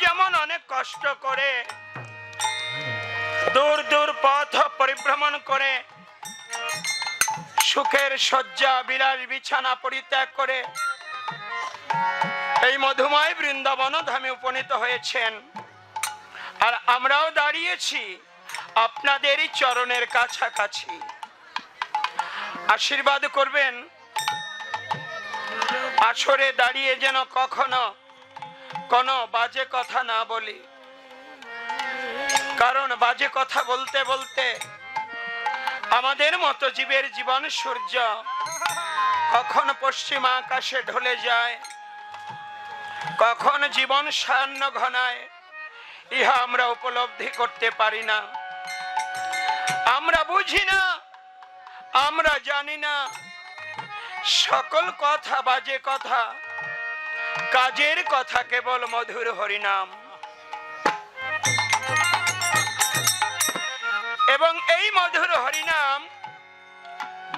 যেমন অনেক কষ্ট করে দূর দূর পথ পরিভ্রমণ করে সুখের শয্যা বিলাস বিছানা পরিত্যাগ করে এই মধুময় বৃন্দাবন ধামে উপনীত হয়েছেন, আর আমরাও দাঁড়িয়েছি আপনাদেরই চরণের কাছাকাছি। আশীর্বাদ করবেন আসরে দাঁড়িয়ে যেন কখনো কোনো বাজে কথা না বলি, কারণ বাজে কথা বলতে বলতে আমাদের মতো জীবের জীবন সূর্য কখন পশ্চিম আকাশে ঢলে যায়, কখন জীবন সায়াহ্ন ঘনায়, ইহা আমরা উপলব্ধি করতে পারি না। আমরা বুঝি না, আমরা জানি না। সকল কথা বাজে কথা, কাজের কথা কেবল মধুর হরিনাম। এবং এই মধুর হরিনাম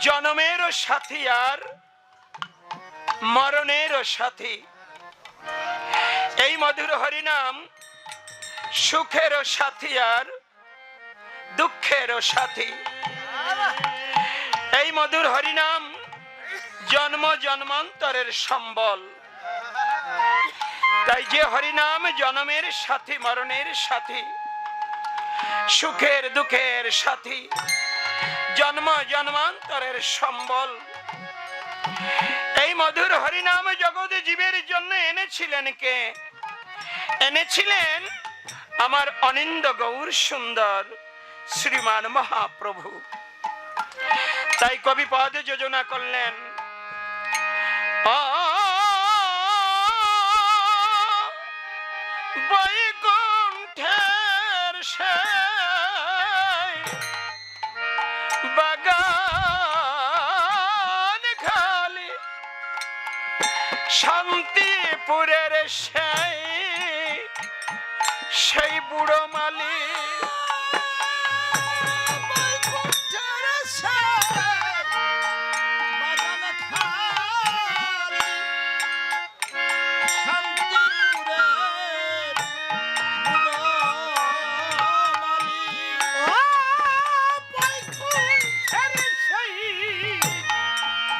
জন্মেরও সাথী আর মরণেরও সাথী। এই মধুর হরিনাম সুখেরও সাথী আর দুঃখেরও সাথী। এই মধুর হরিনাম জন্ম জন্মান্তরের সম্বল। তাই যে হরিনাম জন্মের সাথী মরণের সাথী, সুখের দুঃখের সাথী, জন্ম জন্মান্তরের সম্বল, এই মধুর হরিনাম জগৎ জীবের জন্য এনেছিলেন কে? এনেছিলেন আমার অনিন্দ গৌর সুন্দর শ্রীমান মহাপ্রভু। তাই কবি পদ যোজনা করলেন, বৈকুণ্ঠের সেই বাগান খালি, শান্তিপুরের সেই বুড়ো মালি,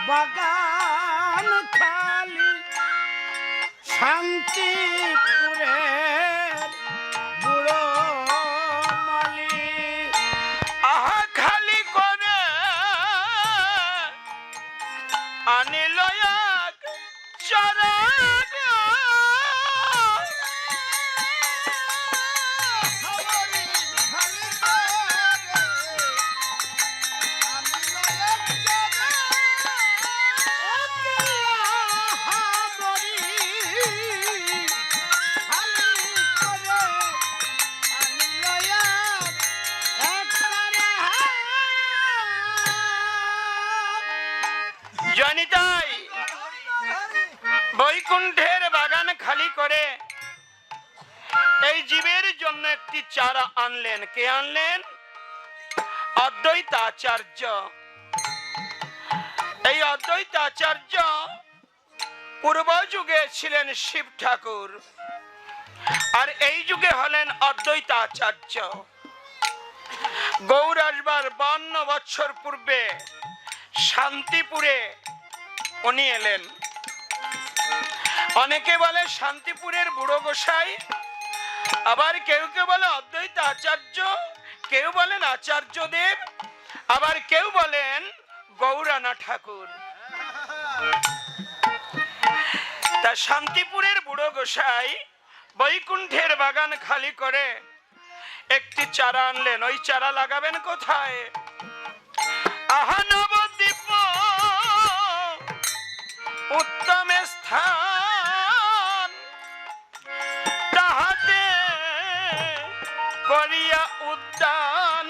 বাগান খালি, শান্তিপুরের বুড়ো মালি। আহা খালি করে আনিল এক চরণ, জনিতাই বৈকুণ্ঠের বাগান খালি করে এই জীবের জন্য একটি চারা আনলেন। কে আনলেন? অদ্বৈতাচার্য। এই অদ্বৈতাচার্য পূর্ব যুগে ছিলেন শিব ঠাকুর, আর এই যুগে হলেন অদ্বৈতাচার্য। গৌর আসবার 52 বছর পূর্বে শান্তিপুরে উনি এলেন। অনেকে বলে শান্তিপুরের বুড়ো গোসাই, আবার কেউ কেউ বলে অদ্বৈত আচার্য, কেউ বলেন আচার্যদেব, আবার কেউ বলেন গৌরানা ঠাকুর। তা শান্তিপুরের বুড়ো গোসাই বৈকুণ্ঠের বাগান খালি করে একটি চারা আনলেন। ওই চারা লাগাবেন কোথায়? আহা নবদ্বীপ উত্তম স্থান, তাহাতে করিয়া উদ্যান।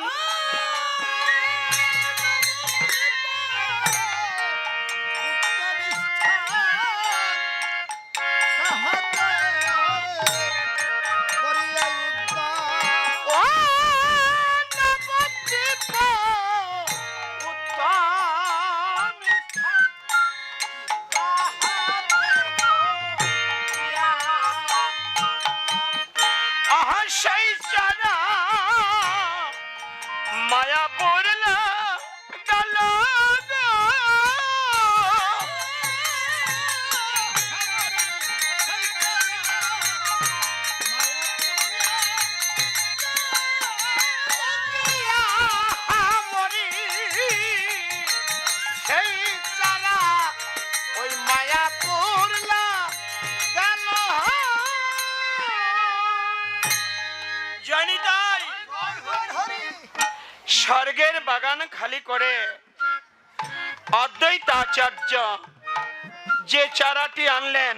সেই চারা মায়া পড়লা গেল গো। মরি সেই চারা ওই মায়া পড়লা গেল। জানি তাই স্বর্গের বাগান খালি করে অদ্বৈতাচার্য যে চারাটি আনলেন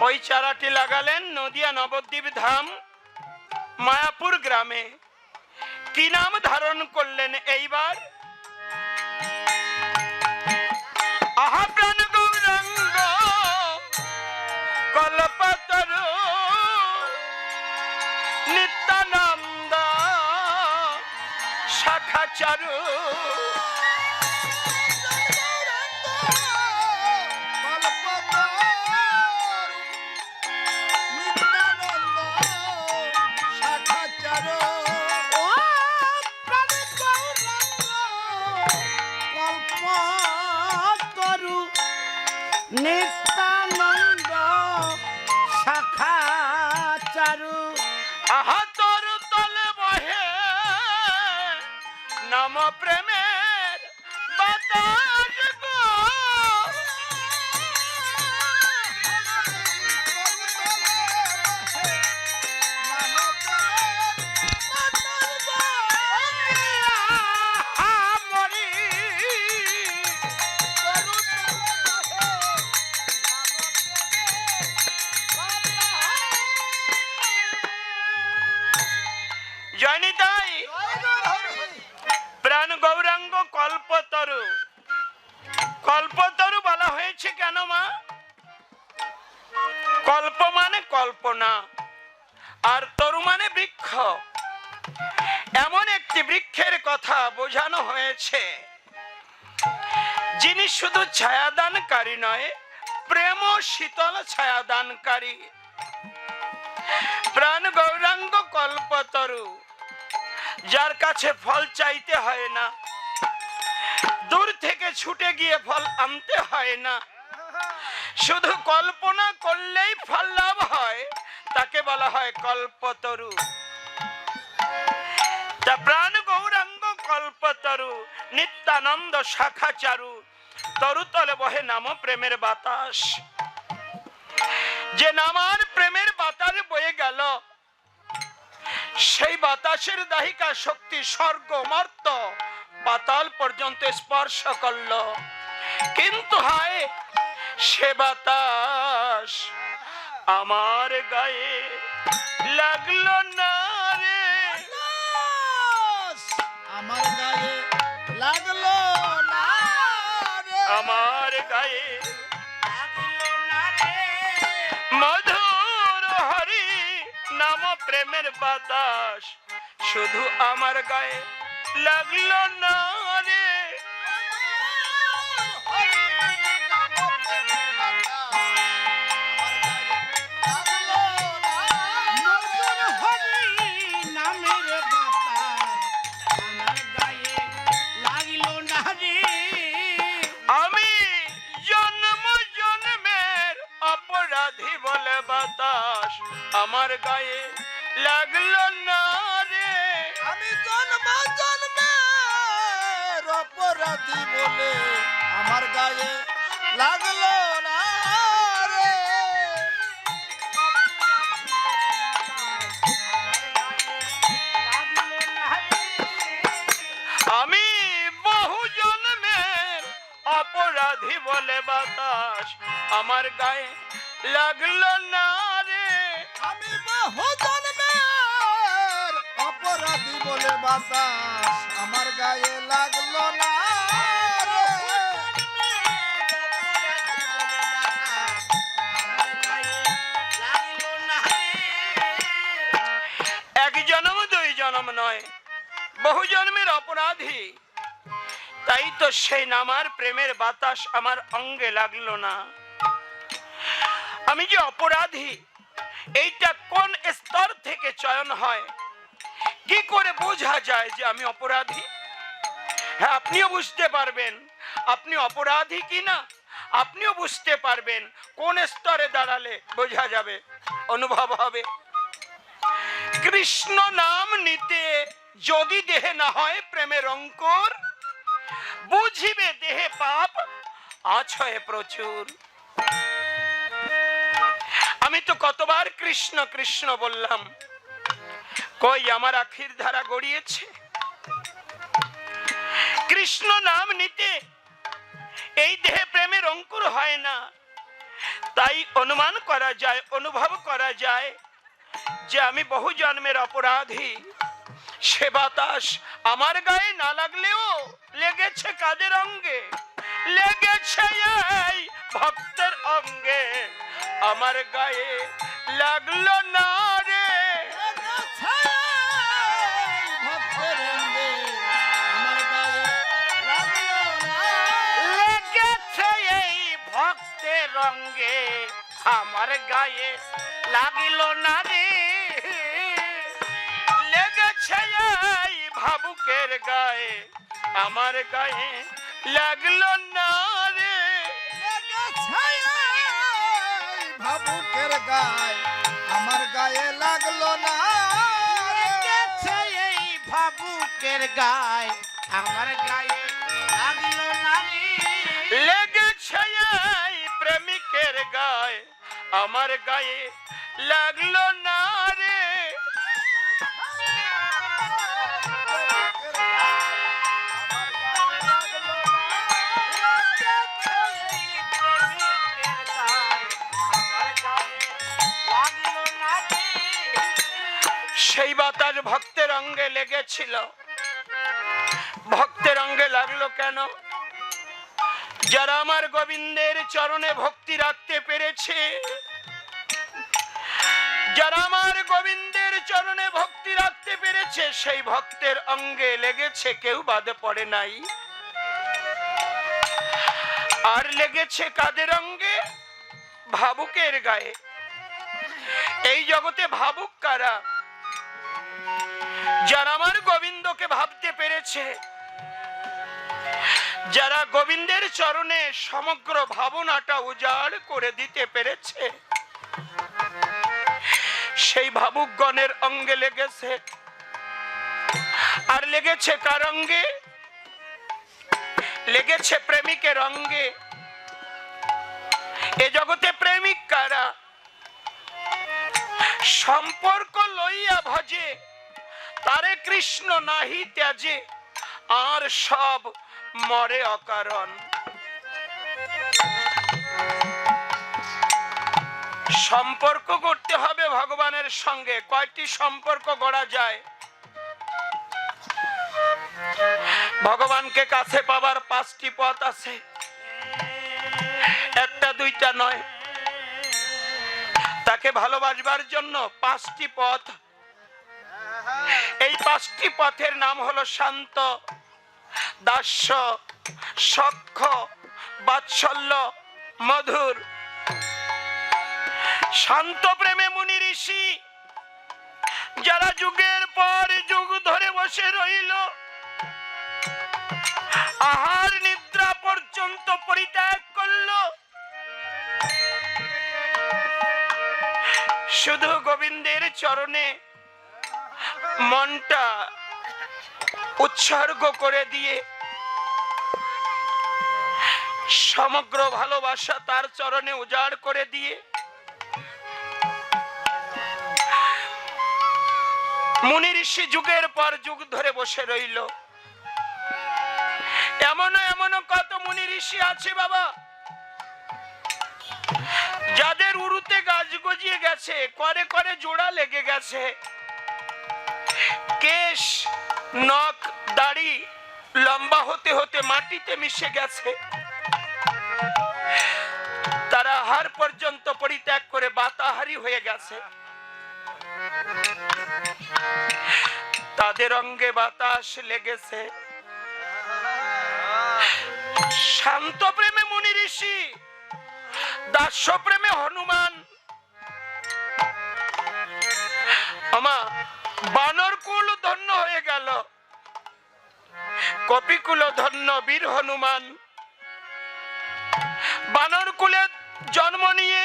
ওই চারাটি লাগালেন নদিয়া নবদ্বীপ ধাম মায়াপুর গ্রামে। কি নাম ধারণ করলেন এইবার? আহা প্রাণ গৌরাঙ্গ কল্পতরু নিত্যানন্দ শাখাচারু। নিত্যানন্দ শাখা চারু। আহা তোর তলে বহে নাম প্রেমের বাতাস গো। মরি জানি তাই প্রাণ গৌরাঙ্গ কল্পতরু। কল্পতরু বলা হয়েছে কেন মা? কল্প মানে কল্পনা আর তরু মানে বৃক্ষ। এমন একটি বৃক্ষের কথা বোঝানো হয়েছে যিনি শুধু ছায়াদানকারী নয়, প্রেম ও শীতল ছায়াদানকারী। প্রাণ গৌরাঙ্গ কল্পতরু, যার কাছে ফল চাইতে হয় না, দূর থেকে ছুটে গিয়ে ফল আনতে হয় না, শুধু কল্পনা করলেই ফল লাভ হয়, তাকে বলা হয় কল্পতরু। তা প্রাণ গৌরাঙ্গ কল্পতরু নিত্যানন্দ শাখাচারু, তরুতলে বহে নাম প্রেমের বাতাস। যে নামার প্রেমের বাতাস বয়ে গেল, সেই বাতাসের দাহিকা শক্তি স্বর্গ মর্ত পাতাল পর্যন্ত স্পর্শ করল। কিন্তু হায়, সে বাতাস আমার গায়ে লাগলো না রে। আমার গায়ে লাগলো না রে। আমার গায়ে লাগলো না রে। মধুর হরি নাম প্রেমের বাতাস শুধু আমার গায়ে লাগলো না রে। মধুর হরি নামের বাতাস আমার গায়ে লাগলো না রে। আমি জন্ম জন্মের অপরাধী বলে বাতাস আমার গায়ে লাগলো না রে। আমি জন্ম জন্মের অপরাধী বলে আমার গায়ে লাগলো না রে। আমি বহু জন্মের অপরাধী বলে বাতাস আমার গায়ে লাগলো না রে। আমি বহু জন্মের অপরাধী বলে বাতাস আমার গায়ে লাগলো না রে। এক জন্ম দুই জন্ম নয়, বহু জন্মের অপরাধী, তাই তো সেই নামার প্রেমের বাতাস আমার অঙ্গে লাগলো না। আমি যে অপরাধী, এইটা কোন স্তর থেকে চয়ন হয়, কি করে বোঝা যায় যে আমি অপরাধী? হ্যাঁ, আপনিও বুঝতে পারবেন আপনি অপরাধী কিনা, আপনিও বুঝতে পারবেন কোন স্তরে দাঁড়ালে বোঝা যাবে, অনুভব হবে। কৃষ্ণ নাম নিতে যদি দেহে না হয় প্রেমের অঙ্কুর, বুঝিবে দেহে পাপ আছয় প্রচুর। আমি তো কতবার কৃষ্ণ কৃষ্ণ বললাম, কই আমার আখির ধারা গড়িয়েছে? কৃষ্ণ নাম নিতে এই দেহে প্রেমের অঙ্কুর হয় না। তাই অনুমান করা যায়, অনুভব করা যায় যে আমি বহু জন্মের অপরাধী। সে বাতাস আমার গায়ে না লাগলেও লেগেছে কাদের অঙ্গে? লেগেছে এই ভক্তের অঙ্গে, আমার গায়ে লাগলো না রে। লেগেছে এই ভক্তের অঙ্গে, আমার গায়ে লাগিল না রে। লেগেছে এই ভাবুকের গায়ে, আমার গায়ে লাগলো না রে। ভাবুকের গায়ে আমার গায়ে লাগলো না, লেগেছে এই ভাবুকের গায়ে আমার গায়ে লাগলো না রে। লেগেছে এই প্রেমিকের গায়ে, আমার গায়ে লাগলো না রে। সেই বাতাস ভক্তের অঙ্গে লেগেছিল। ভক্তের অঙ্গে লাগলো কেন? যারা আমার গোবিন্দের চরণে ভক্তি রাখতে পেরেছে, যারা আমার গোবিন্দের চরণে ভক্তি রাখতে পেরেছে, সেই ভক্তের অঙ্গে লেগেছে, কেউ বাদে পড়ে নাই। আর লেগেছে কাদের অঙ্গে? ভাবুকের গায়ে। এই জগতে ভাবুক কারা? যারা আমার গোবিন্দকে ভাবতে পেরেছে, যারা গোবিন্দের চরণে সমগ্র ভাবনাটা উজাড় করে দিতে পেরেছে, সেই ভাবুকগণের অঙ্গে লেগেছে। আর লেগেছে কার অঙ্গে? লেগেছে প্রেমিকের অঙ্গে। এ জগতে প্রেমিক কারা? সম্পর্ক লইয়া ভজে, তারে কৃষ্ণ নাহি ত্যাজে, আর সব মরে অকারণ। সম্পর্ক করতে হবে ভগবানের সঙ্গে। কয়টি সম্পর্ক গড়া যায়? ভগবানকে কাছে পাবার 5টি পথ আছে, একটা দুইটা নয়। তাকে ভালোবাসবার জন্য 5টি পথ। এই 5টি পথের নাম হলো শান্ত, দাস্য, সখ্য, বাৎসল্য, মধুর। শান্ত প্রেমে মুনি ঋষি যারা যুগের পর যুগ ধরে বসে রইল, আহার নিদ্রা পর্যন্ত পরিত্যাগ করলো, শুধু গোবিন্দের চরণে মনটা উৎসর্গ করে দিয়ে সমগ্র ভালোবাসা তার চরণে উজাড় করে দিয়ে মুনি ঋষি যুগের পর যুগ ধরে বসে রইল। এমন কত মুনি ঋষি আছে বাবা, যাদের উরুতে গাছ গজিয়ে গেছে, করে করে জোড়া লেগে গেছে, কেশ নখ দাড়ি লম্বা হতে হতে মাটিতে মিশে গেছে। তারা আহার পর্যন্ত পরিত্যাগ করে বাতাহারি হয়ে গেছে। তাদের অঙ্গে বাতাস লেগেছে। শান্ত প্রেমে মুনি ঋষি, দাস্য প্রেমে হনুমান, আমা বানর কুল ধন্য হয়ে গেল, কপিকুল ধন্য বীর হনুমান। বানর কুলে জন্ম নিয়ে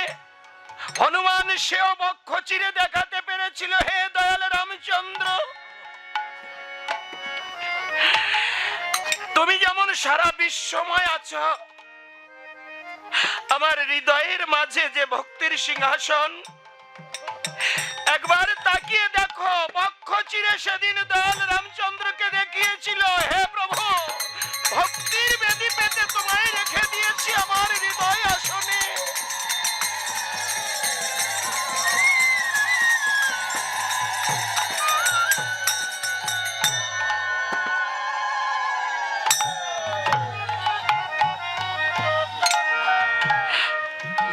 হনুমান সেও বক্ষ চিরে দেখাতে পেরেছিল, হে দয়াল রামচন্দ্র, তুমি যেমন সারা বিশ্বময় আছো, আমার হৃদয়ের মাঝে যে ভক্তির সিংহাসন, একবার তাকিয়ে দেখো। বক্ষ চিরে সেদিন দয়াল রামচন্দ্রকে দেখিয়েছিল, হে প্রভু, ভক্তির বেদি পেতে তোমায় রেখে দিয়েছি আমার হৃদয় আসনে।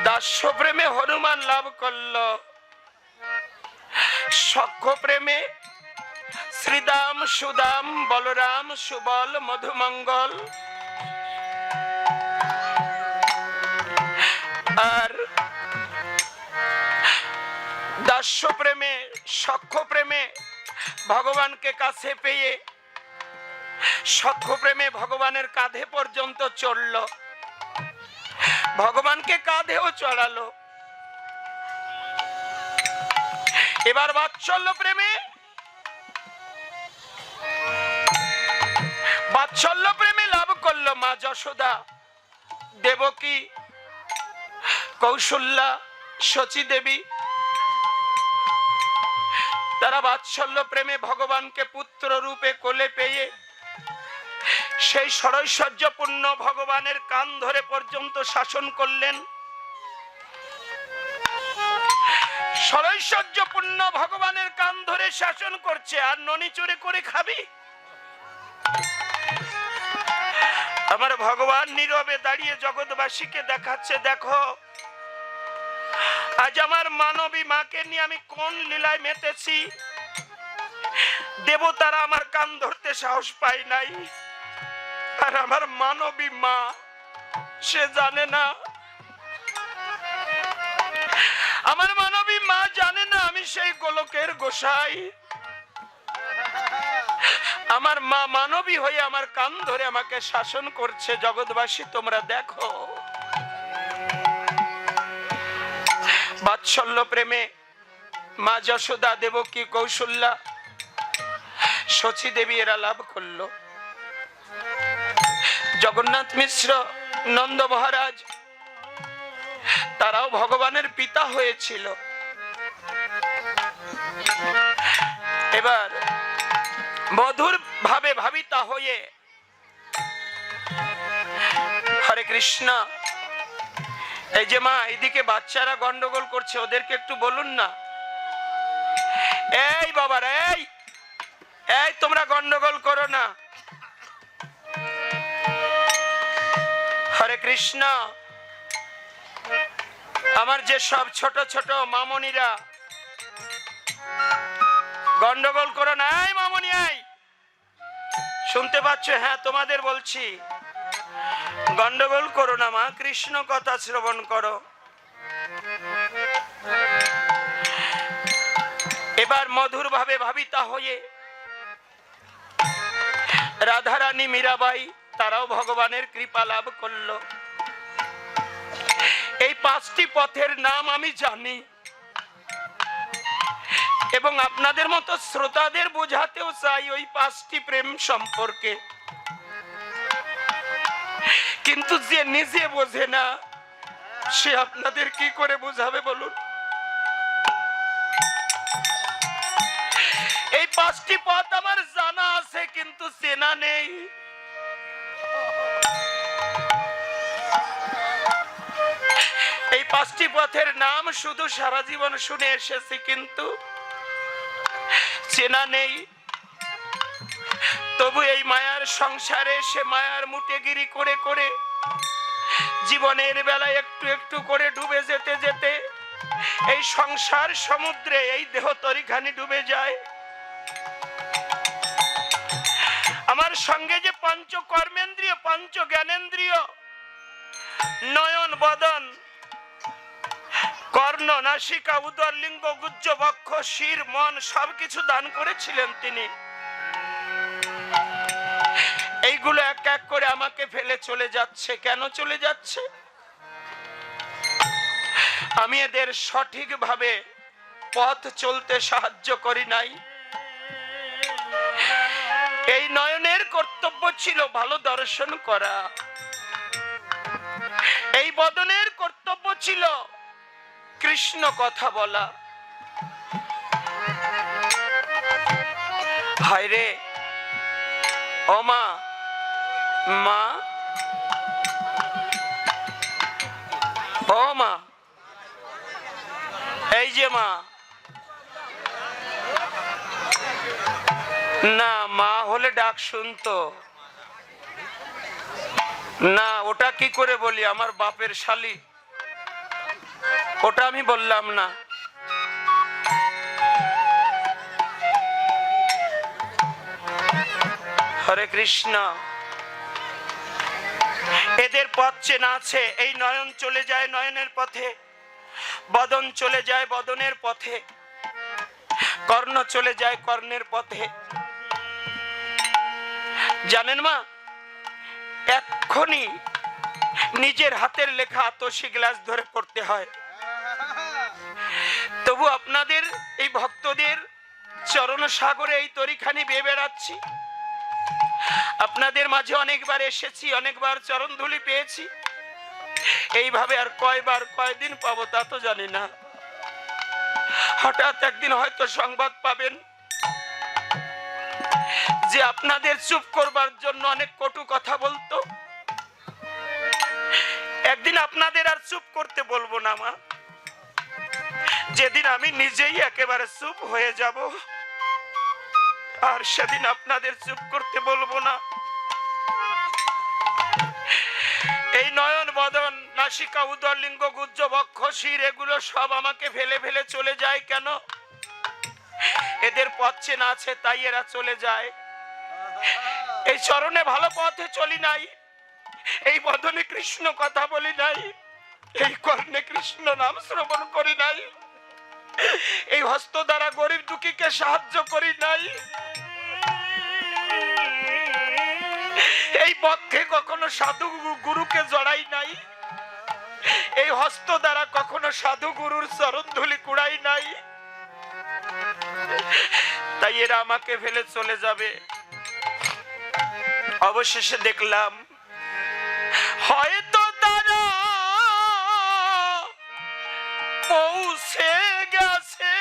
দাস্য প্রেমে হনুমান লাভ করল, সখ্য প্রেমে শ্রীদাম সুদাম বলরাম সুবল মধুমঙ্গল, আর দাস্য প্রেমে সখ্য প্রেমে ভগবানকে কাছে পেয়ে সখ্য প্রেমে ভগবানের কাঁধে পর্যন্ত চড়ল, ভগবানকে কাঁধেও চড়ালো। এবার বাৎসল্য প্রেমে লাভ করলো মা যশোদা, দেবকী, কৌশল্যা, শচী দেবী। তারা বাৎসল্য প্রেমে ভগবানকে পুত্র রূপে কোলে পেয়ে সেই সরৈশ্বর্যপূর্ণ ভগবানের কান ধরে পর্যন্ত শাসন করলেন। সরৈশ্বর্যপূর্ণ ভগবানের কান ধরে শাসন করছে, আর ননি চুরি করে খাবি? আমার ভগবান নীরবে দাঁড়িয়ে জগৎবাসীকে দেখাচ্ছে, দেখো আজ আমার মানবী মাকে নিয়ে আমি কোন লীলায় মেতেছি। দেবতারা আমার কান ধরতে সাহস পায় নাই, আর আমার মানবী মা সে জানে না, আমার মানবী মা জানে না আমি সেই গোলকের গোসাই। আমার মা মানবী হয়ে আমার কান ধরে আমাকে শাসন করছে। জগৎবাসী তোমরা দেখো, বাৎসল্য প্রেমে মা যশোদা, দেবকী, কৌশল্যা, শচী দেবী এরা লাভ করলো। জগন্নাথ মিশ্র, নন্দ মহারাজ তারাও ভগবানের পিতা হয়েছিল। এবার মধুর ভাবে ভাবিতা হয়ে, হরে কৃষ্ণ, এই যে মা এদিকে বাচ্চারা গন্ডগোল করছে, ওদেরকে একটু বলুন না, এই বাবারা, এই এই তোমরা গন্ডগোল করো না। হরে কৃষ্ণ, আমার যে সব ছোট ছোট মামনিরা গন্ডগোল করো না। এই মামনি, এই শুনতে পাচ্ছ? হ্যাঁ, তোমাদের বলছি, গন্ডগোল করো না মা, কৃষ্ণ কথা শ্রবণ করো। এবার মধুর ভাবে ভাবিতা হয়ে রাধারানী, মীরাবাই তারাও ভগবানের কৃপা লাভ করলো। এই পাঁচটি পথের নাম আমি জানি, এবং আপনাদের মতো শ্রোতাদের বোঝাতেও চাই ওই পাঁচটি প্রেম সম্পর্কে। কিন্তু যে নিজে বোঝে না, সে আপনাদের কি করে বোঝাবে বলুন? এই পাঁচটি পথ আমার জানা আছে, কিন্তু চেনা নেই। এই পাঁচটি পথের নাম শুধু সারা জীবন শুনে এসেছি, কিন্তু চেনা নেই। তবু এই মায়ার সংসারে সে মায়ার মুটেগিরি করে করে জীবনের বেলায় একটু একটু করে ডুবে যেতে যেতে এই সংসার সমুদ্রে এই দেহ তরিখানি ডুবে যায়। আমার সঙ্গে যে পঞ্চ কর্মেন্দ্রিয়, পঞ্চ জ্ঞানেন্দ্রিয়, নয়ন বদন কর্ণ, নাসিকা, উদর, লিঙ্গ, গুজ্জ, বক্ষ, শির, মন সবকিছু দান করেছিলেন তিনি। এইগুলো এক এক করে আমাকে ফেলে চলে যাচ্ছে। কেন চলে যাচ্ছে? আমি এদের সঠিকভাবে পথ চলতে সাহায্য করি নাই। এই নয়নের কর্তব্য ছিল ভালো দর্শন করা, এই বদনের কর্তব্য ছিল কৃষ্ণ কথা বলা। হায় রে ও মা, মা ও মা, এই যে মা, না মা হলে ডাক শুনতো না। ওটা কি করে বলি? আমার বাপের শালি, ওটা আমি বললাম না। হরে কৃষ্ণ। এদের পথ চেনা আছে। এই নয়ন চলে যায় নয়নের পথে, বদন চলে যায় বদনের পথে, কর্ণ চলে যায় কর্ণের পথে। জানেন মা, এক্ষুনি নিজের হাতের লেখা আতসী গ্লাস ধরে পড়তে হয়। তবু আপনাদের এই ভক্তদের চরণ সাগরে এই তরিখানি বেয়ে বেড়াচ্ছি। আপনাদের মাঝে অনেকবার এসেছি, অনেকবার চরণ ধুলি পেয়েছি। এইভাবে আর কয়বার কয়দিন পাবো তা তো জানি না। হঠাৎ একদিন হয়তো সংবাদ পাবেন যে আপনাদের চুপ করবার জন্য অনেক কটু কথা বলতো। একদিন আপনাদের আর চুপ করতে বলবো না মা। যেদিন আমি নিজেই একেবারে চুপ হয়ে যাব, আর সেদিন আপনাদের চুপ করতে বলবো না। এই নয়ন, বদন, নাসিকা, উদর, লিঙ্গ, গুজ্জ, বক্ষ, শির এগুলো সব আমাকে ফেলে ফেলে চলে যায় কেন? এদের পথ চেনা আছে তাই এরা চলে যায়। এই চরণে ভালো পথে চলি নাই, এই বদনে কৃষ্ণ কথা বলি নাই, এই কর্ণে কৃষ্ণ নাম শ্রবণ করি নাই, এই হস্ত দ্বারা গরিব দুঃখীকে সাহায্য করি নাই, এই পক্ষে কখনো সাধু গুরুকে জড়াই নাই, এই হস্ত দ্বারা কখনো সাধু গুরুর চরণ ধুলি কুড়াই নাই। তাই এরা আমাকে ফেলে চলে যাবে। অবশেষে দেখলাম হয়তো তারা পৌঁছে গেছে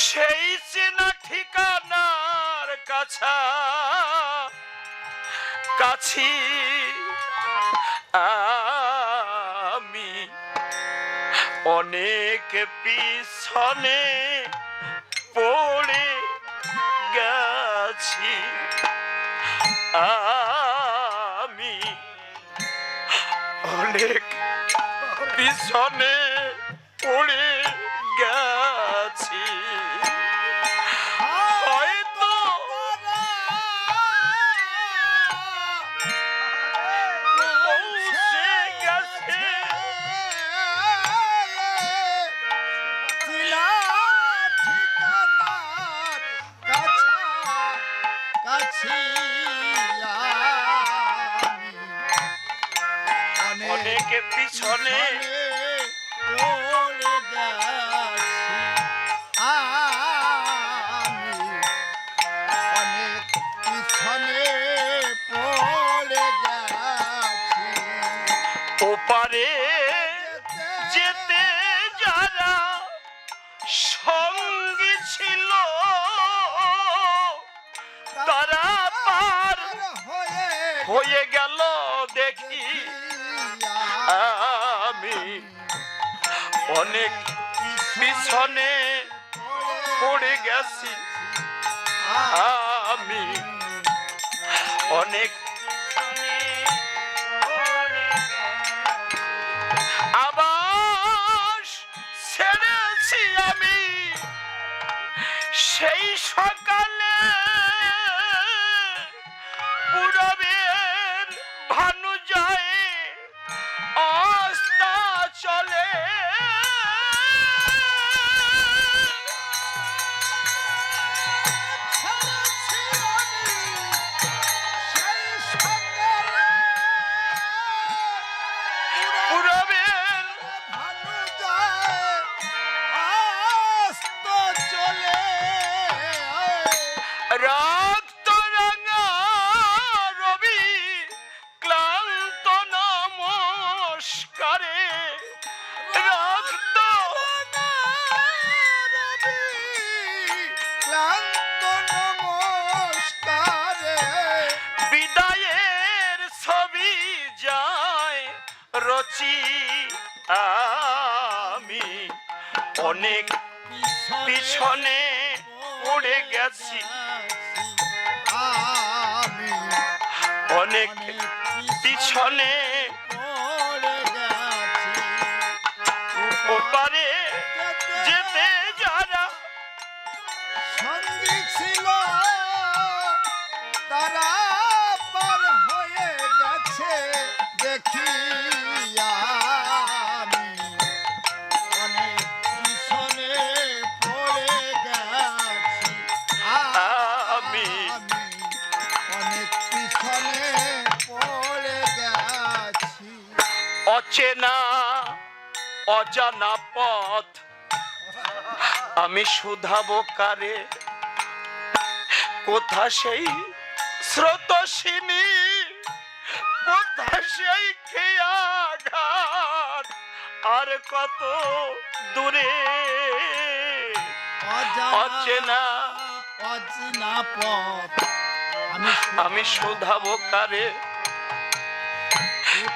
সেই চেনা ঠিকানার কাছাকাছি। আমি অনেক পিছনে পড়ে গেছি, আমি অনেক পিছনে পড়ে গেছি। হয়তো পৌঁছে গেছে অনেক পিছনে পড়ে গেছি, আমি অনেক পিছনে পড়ে গেছি। ওপারে যেতে যারা সঙ্গী ছিল তারা পার হয়ে গেল দেখি, আমি অনেক পিছনে পড়ে গেছি, আমি অনেক আবার ছেড়েছি আমি সেই সকালে পূরবের ভানু যায় অনেক পিছনে পড়ে গেছি, আমি অনেক পিছনে পড়ে গেছি। ওপারে যেতে যারা সঙ্গী ছিল তারা পার হয়ে গেছে দেখি আমি অনেক পিছনে পড়ে গেছি। আমি অনেক পিছনে পড়ে গেছি। অচেনা অজানা পথ আমি শুধাবো কারে, কোথা সেই স্রোতস্বিনী, কোথা সেই খেয়া ঘাট, আর কত দূরে অচেনা অচেনা পথ আমি শুধাবো কারে,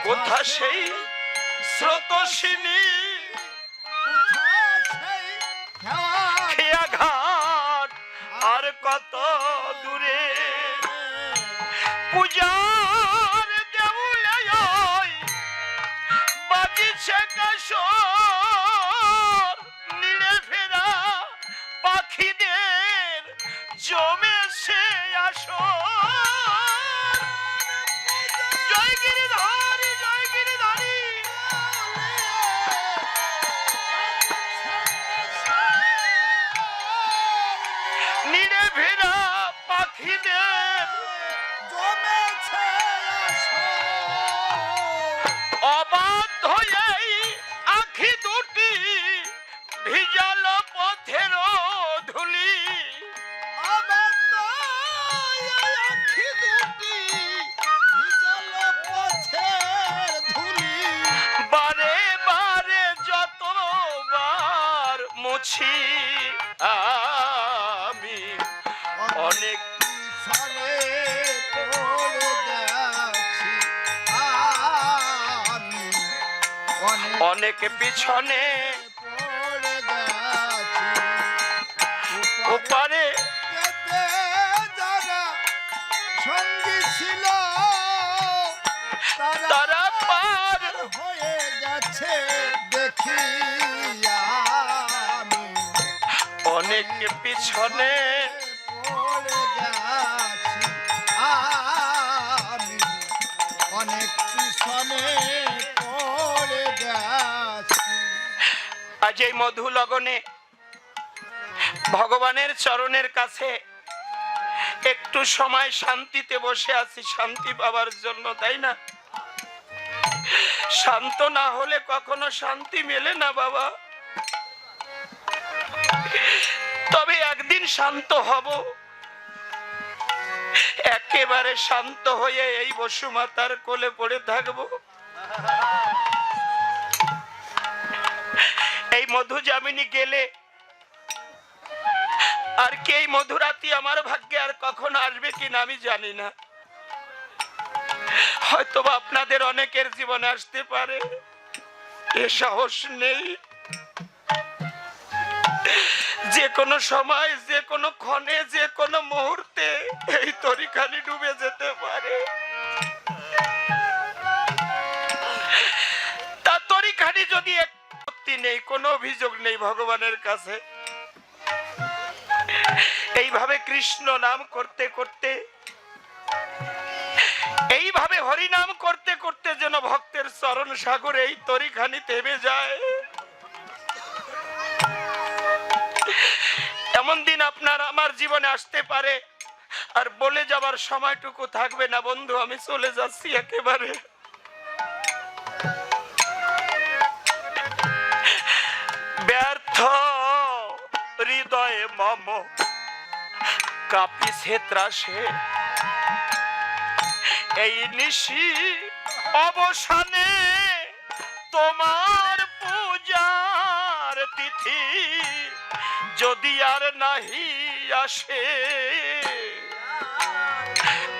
কোথা সেই স্রোতস্বিনী, খেয়া ঘাট, আর কত দূরে পূজার দেউলে বাজিছে কাসর, নিড়ে ফেরা পাখিদের জমেছে আসর। জয় গিরিধারী, জয় গিরিধারী, নিড়ে ফেরা পাখিদের জমেছে অবাধ্য এই আখি দুটি ভিজাল পথের ধুলি, বারে বারে যতবার মুছি আমি অনেক পিছনে পড়ে গেছি। আমি অনেক পিছনে পড়ে গেছি। ওপারে যেতে যারা সঙ্গী ছিল তারা পার হয়ে গেছে দেখি আমি অনেক পিছনে পড়ে গেছি। আমি অনেক পিছনে পড়ে গেছি। আজ এই মধু লগনে ভগবানের চরণের কাছে একটু সময় শান্তিতে বসে আছি, শান্তি পাওয়ার জন্য, তাই না? শান্ত না হলে কখনো শান্তি মেলে না বাবা। তবে একদিন শান্ত হব, একেবারে শান্ত হয়ে এই বসুমাতার কোলে পড়ে থাকবো। এই মধু যামিনী গেলে আর কি এই মধুরাতি আমার ভাগ্যে আর কখনো আসবে কিনা আমি জানি না। হয়তোবা আপনাদের অনেকের জীবনে আসতে পারে, এ সাহস নেই। যে কোনো সময়, যে কোনো ক্ষণে, যে কোনো মুহূর্তে এই তরিখানি ডুবে যেতে পারে। তা তরিখানি যদি একটি নেই, কোনো অভিযোগ নেই ভগবানের কাছে। এইভাবে কৃষ্ণ নাম করতে করতে, এইভাবে হরি নাম করতে করতে যেন ভক্তের চরণ সাগরে এই তরিখানি থেমে যায়। এমন দিন আপনার আমার জীবনে আসতে পারে আর বলে যাবার সময়টুকু থাকবে না, বন্ধু আমি চলে যাচ্ছি একেবারে। ব্যর্থ হৃদয়ে মম কাঁপিছে ত্রাসে, এই নিশি অবসানে তোমার পূজার তিথি যদি আর নাহি আসে।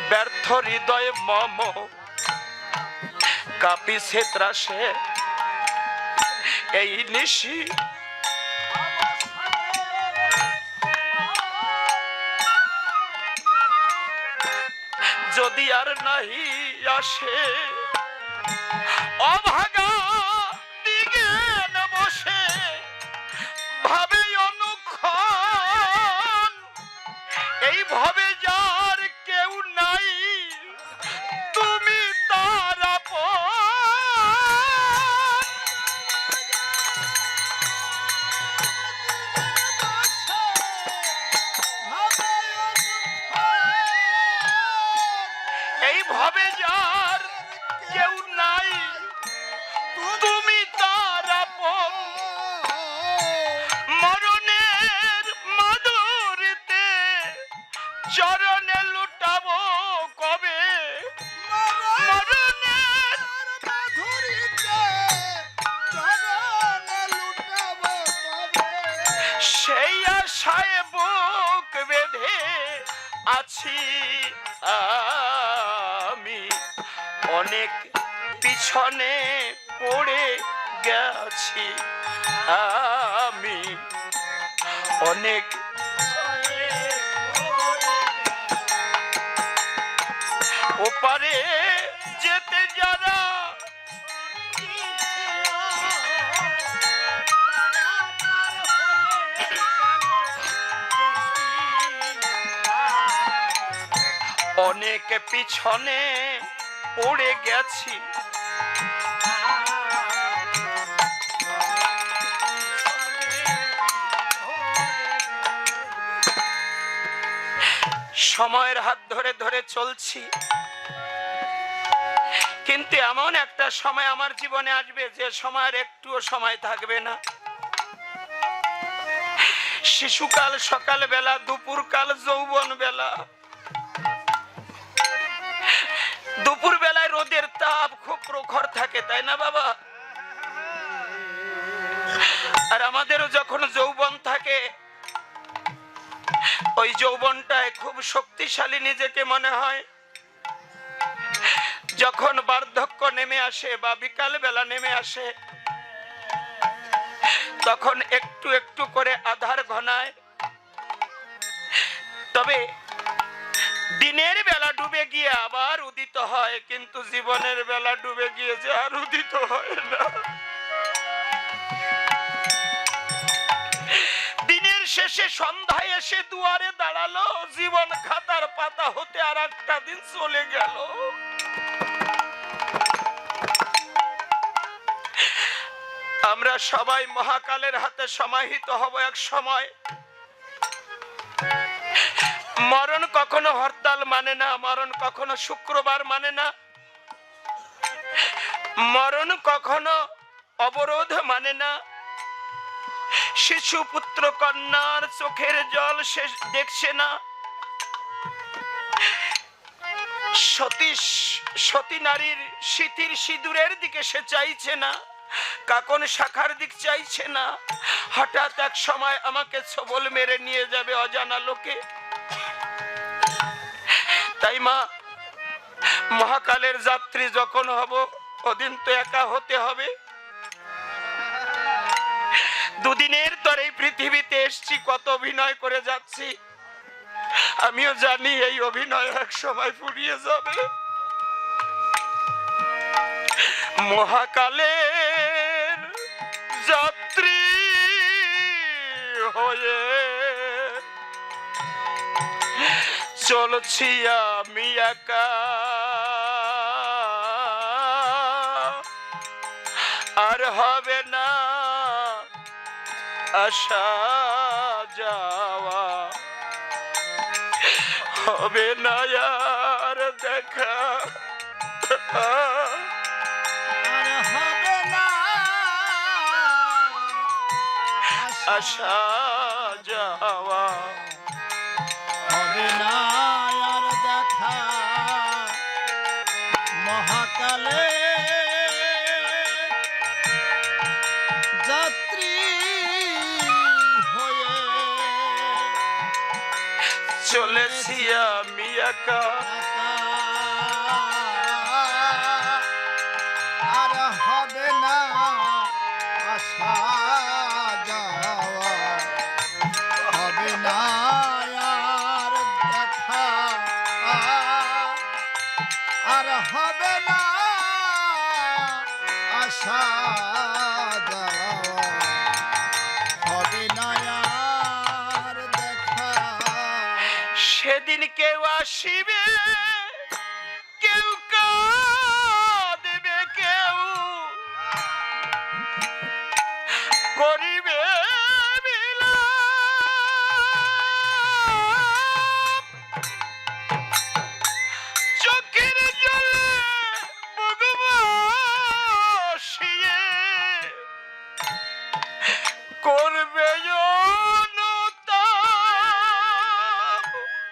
ব্যর্থ হৃদয়ে মম কাঁপিছে ত্রাসে, এই নিশি যদি আর নাহি আসে অভাগা দিগে না বসে ভাবে অনুক্ষণ এই ভাবে যার কেউ নাই তুমি তার আপন। এই ভাবে যার কেউ নাই তুমি তার আপন। মরণের মাধুরীতে চরণে লুটাবো কবে মরণের সেই আশায় বুক বেঁধে আছি আমি অনেক পিছনে পড়ে গেছি আমি অনেক ওপারে যেতে যারা অনেক পিছনে পড়ে গেছি সময়ের হাত ধরে ধরে চলছি কিন্তু এমন একটা সময় আমার জীবনে আসবে যে সময়ের একটুও সময় থাকবে না। শিশুকাল সকাল বেলা, দুপুরকাল যৌবন বেলা। দুপুর বেলায় রোদের তাপ খুব প্রখর থাকে, তাই না বাবা? আর আমাদেরও যখন যৌবন থাকে ওই যৌবনটায় খুব শক্তিশালী নিজেকে মনে হয়। যখন বার্ধক্য নেমে আসে বা বিকাল বেলা নেমে আসে তখন একটু একটু করে আধার ঘনায়। তবে দিনের বেলা ডুবে গিয়ে আবার উদিত হয়, কিন্তু জীবনের বেলা ডুবে গিয়ে যে আর উদিত হয় না। দিনের শেষে সন্ধ্যায় এসে দুয়ারে দাঁড়ালো, জীবন খাতার পাতা হতে আর একটা দিন চলে গেল। আমরা সবাই মহাকালের হাতে সমাহিত হব এক সময়। মরণ কখনো হরতাল মানে না, মরণ কখনো শুক্রবার মানে না, মরণ কখনো অবরোধ মানে না। শিশু পুত্র কন্যার চোখের জল সে দেখছে না, সতী নারীর স্মৃতির সিঁদুরের দিকে সে চাইছে না, কাকন শাখার দিক চাইছে না। হঠাৎ এক সময় আমাকে ছবল মেরে নিয়ে যাবে অজানা লোকে। তাই মা, মহাকালের যাত্রী যখন হব ওদিন তো একা হতে হবে। দুদিনের তোর এই পৃথিবীতে এসছি, কত অভিনয় করে যাচ্ছি। আমিও জানি এই অভিনয় এক সময় ফুরিয়ে যাবে। মহাকালের যাত্রী হয়ে চলছি আমি একা, আর হবে না আসা যাওয়া, হবে না আর দেখা, আসা যাওয়া, হবে না আর দেখা। মহাকালে যাত্রী হয়ে চলেছি আমি একা, আর হবে না আসা যাওয়া, হবে না আর দেখা। কেউ আসিবে, কেউ কাঁদিবে, কেউ করিবে বিলাপ। চোখের জলে বুক ভাসিয়ে করবে অনুতাপ।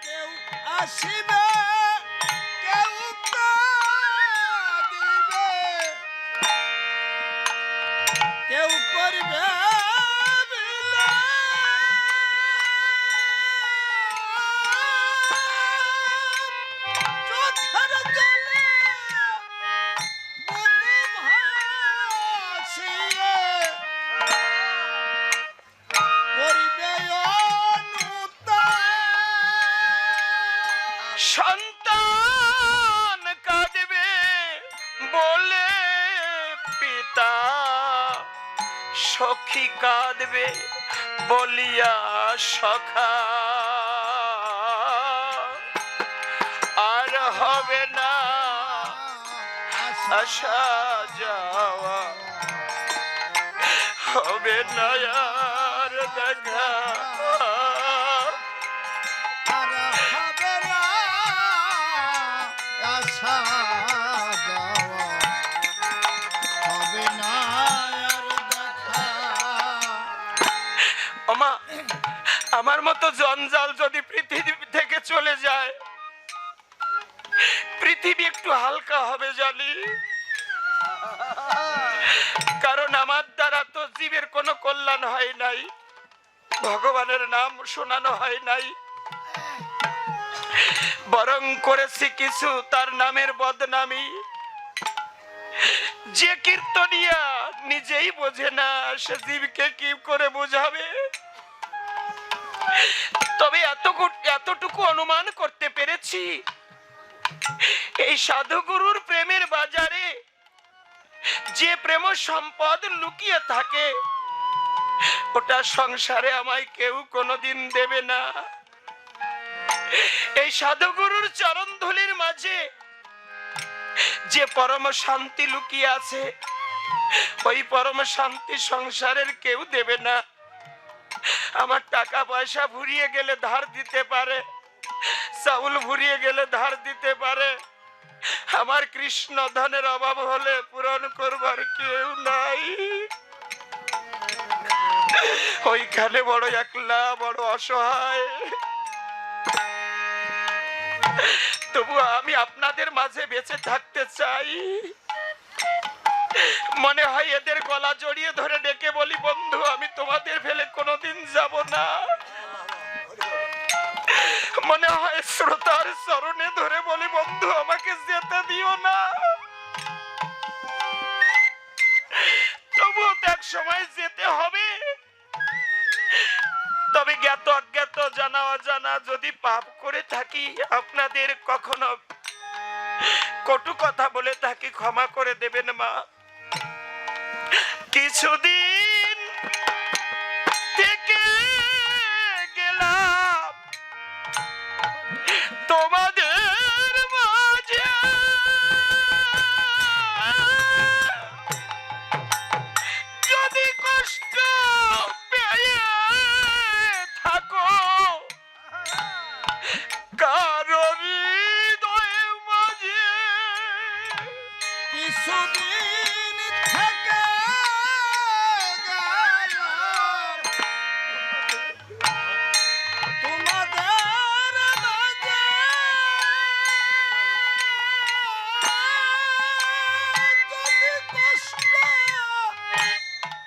কেউ আসিবে, কেউ কাঁদিবে, কেউ করবে বিলাপ। চোখের জলে বুক ভাসিয়ে করিবে অনুতাপ। সন্তান কাঁদবে বলে পিতা, সখী কাঁদবে বলিয়া সখা। আর হবে না আসা যাওয়া, হবে না আর দেখা। আর হবে না আসা যাওয়া, হবে না আর দেখা। ওমা, আমার মতো জঞ্জাল যদি পৃথিবী থেকে চলে যায়, পৃথিবী একটু হালকা হবে জানি। কারণ আমার দ্বারা তো জীবের কোনো কল্যাণ হয় নাই, ভগবানের নাম শোনানো হয় নাই, বরং করেছি কিছু তার নামের বদনামি। যে কীর্তনিয়া নিজেই বোঝে না, সে জীবকে কি করে বোঝাবে? তবে এতটুকু অনুমান করতে পেরেছি, এই সাধুগুরুর প্রেমের বাজারে যে প্রেম সম্পদ লুকিয়ে থাকে, ওটা সংসারে আমায় কেউ কোনোদিন দেবে না। এই সাধুগুরুর চরণ ধুলির মাঝে যে পরম শান্তি লুকিয়ে আছে, ওই পরম শান্তি সংসারের কেউ দেবে না। আমার টাকা পয়সা ফুরিয়ে গেলে ধার দিতে পারে, চাউল ফুরিয়ে গেলে ধার দিতে পারে, আমার কৃষ্ণ ধনের অভাব হলে পূরণ করবার কেউ নাই। ওইখানে বড় একলা, বড় অসহায়। তবু আমি আপনাদের মাঝে বেঁচে থাকতে চাই। মনে হয় এদের গলা জড়িয়ে ধরে ডেকে বলি, বন্ধু আমি তোমাদের ফেলে কোনোদিন যাব না। মনে হয় শ্রোতার চরণে ধরে বলি, বন্ধু আমাকে যেতে দিও না। তবুও তো এক সময় যেতে হবে। তবে জ্ঞাত অজ্ঞাত জানা অজানা যদি পাপ করে থাকি, আপনাদের কখনো কটু কথা বলে থাকি, ক্ষমা করে দেবেন মা। কিছুদিন থেকে গেলাম তোমাদের মাঝে, যদি কষ্ট পেয়ে থাকো কারো হৃদয়ে মাঝে, কিছুদিন থেকে গেলাম তোমাদের মাঝে, যদি কষ্ট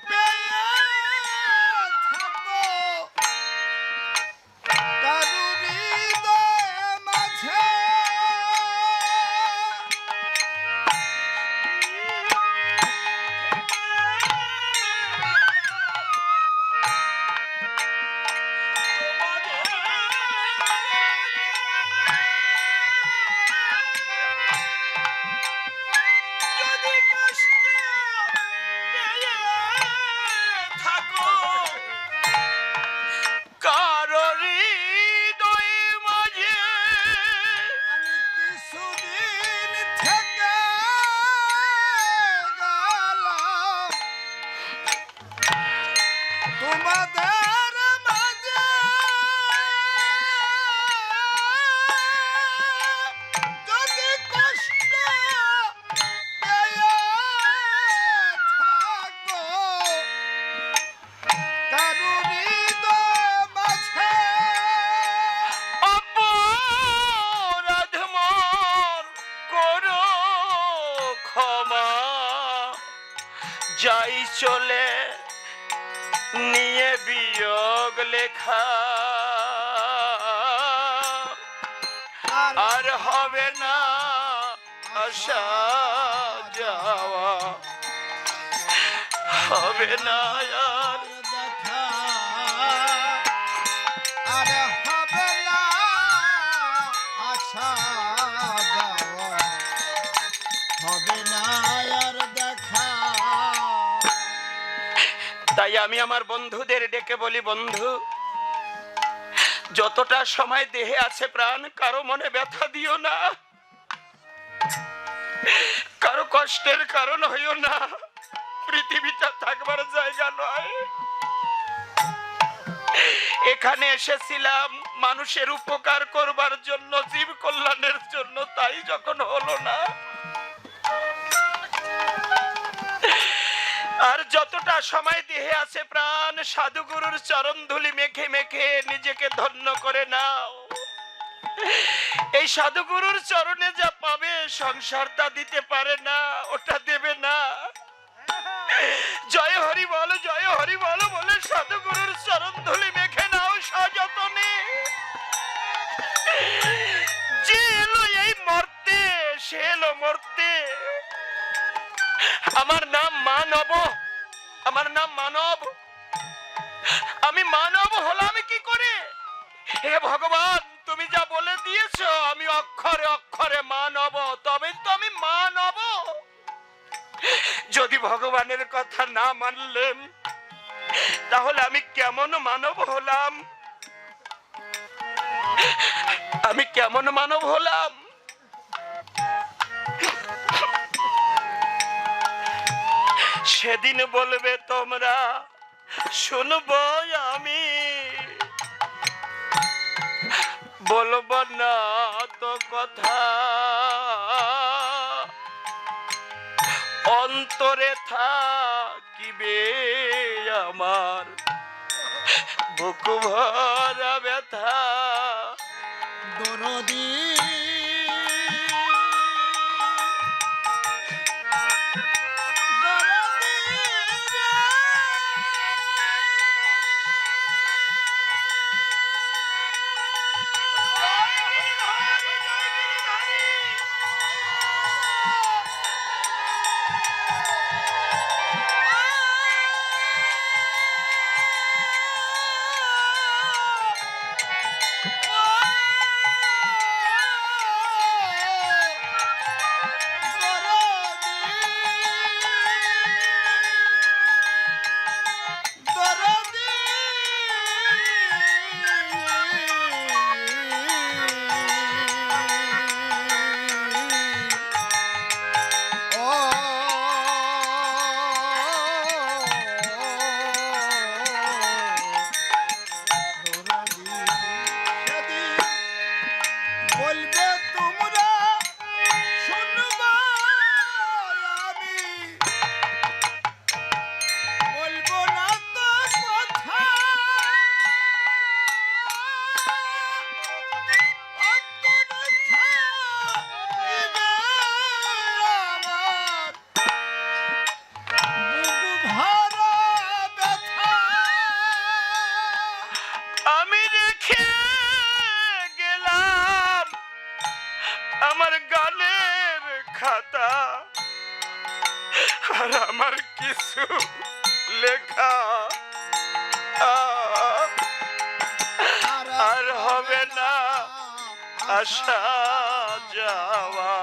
পেয়ে থাকো তোমাদের মাঝে যদি কষ্ট পেয়ে থাকো কারুর হৃদয় মাঝে অপরাধ মোর করো ক্ষমা, যাই চলে নিয়ে বিয়োগ লেখা, আর হবে না আসা যাওয়া, হবে না আর দেখা আর হবে না আশা যাওয়া, হবে না আর দেখা। তাই আমি আমার বন্ধুদের ডেকে বলি, বন্ধু যতটা সময় দেহে আছে প্রাণ, কারো মনে ব্যথা দিও না, কারো কষ্টের কারণ হইও না। পৃথিবীটা থাকবার জায়গা নয়। এখানে এসেছিলাম মানুষের উপকার করবার জন্য, জীব কল্যাণের জন্য, তাই যখন হলো না, আর যতটা সময় দেহে আছে প্রাণ, সাধুগুরুর চরণ ধুলি মেখে মেখে নিজেকে ধন্য করে নাও। এই সাধুগুরুর চরণে যা পাবে সংসার তা দিতে পারে না, ওটা দেবে না। জয় হরি বলো, জয় হরি বলো বলে সাধুগুরুর চরণ ধুলি মেখে নাও সযতনে। যে এলো এই মর্তে, সে এলো মর্তে। আমার নাম মানব, আমার নাম মানব। আমি মানব হলাম কি করে? হে ভগবান, তুমি যা বলে দিয়েছো আমি অক্ষরে অক্ষরে মানব, তবে তো আমি মানব। যদি ভগবানের কথা না মানলেন তাহলে আমি কেমন মানব হলাম? আমি কেমন মানব হলাম? সেদিন বলবে তোমরা, শুনবো আমি, বলবো না তো কথা, অন্তরে থাকিবে আমার বুক ভরা ব্যথা। দরদি বলবে তোমরা শুনবা আমি, বলবো না তো কথা, অন্তরে থাকিবে আমার বুক ভরা ব্যথা। আমি রেখে গেলাম আমার গানের খাতা, আর আমার কিছু লেখা আর হবে না আসা যাওয়া,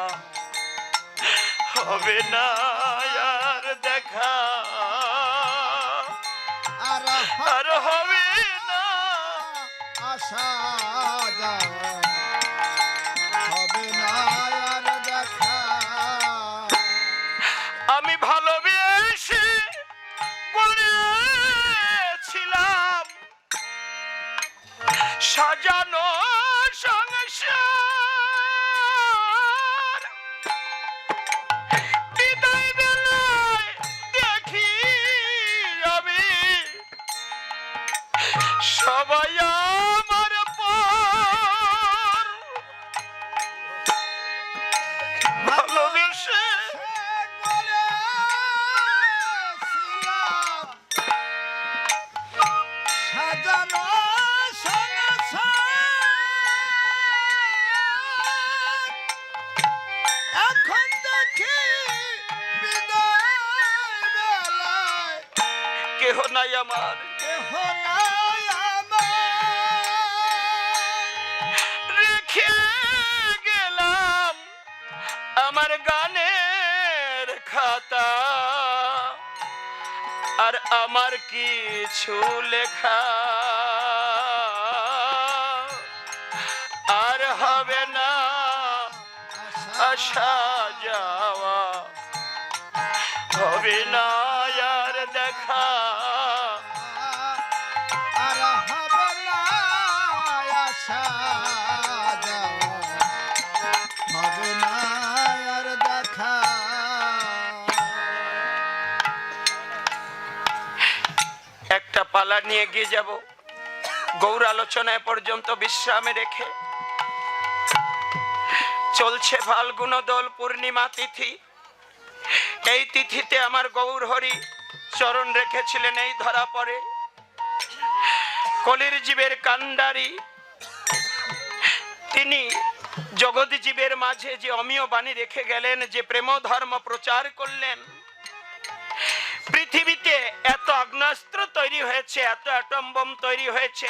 হবে না আর দেখা, আর হবে না আশা যাওয়া, হবে না আর দেখা। আমি ভালোবেসে গড়েছিলাম সাজানো সংসার বিদায় বেলায় দেখি আমি সবাই আমার পর ভালোবেসে সাজানো সংসার এখন দেখি বিদায় বেলায় কেহ নাই আমার কেহ নাই আমার। রেখে গেলাম আমার গানের খাতা আর আমার কিছু লেখা আর হবে না আসা যাওয়া হবে না আর দেখা আর হবে না আসা যাওয়া, হবে না আর দেখা। একটা পালা নিয়ে গিয়ে যাব গৌর আলোচনায় পর্যন্ত বিশ্রামে রেখে চলছে ফাল্গুন দোল পূর্ণিমা তিথি। এই তিথিতে আমার গৌর হরি চরণ রেখেছিলেন এই ধরা পড়ে কলির জীবের কান্ডারি। তিনি জগৎ জীবের মাঝে যে অমীয় বাণী রেখে গেলেন, যে প্রেম ধর্ম প্রচার করলেন। পৃথিবীতে এত আগ্নেয়াস্ত্র তৈরি হয়েছে, এত অ্যাটম বোম তৈরি হয়েছে,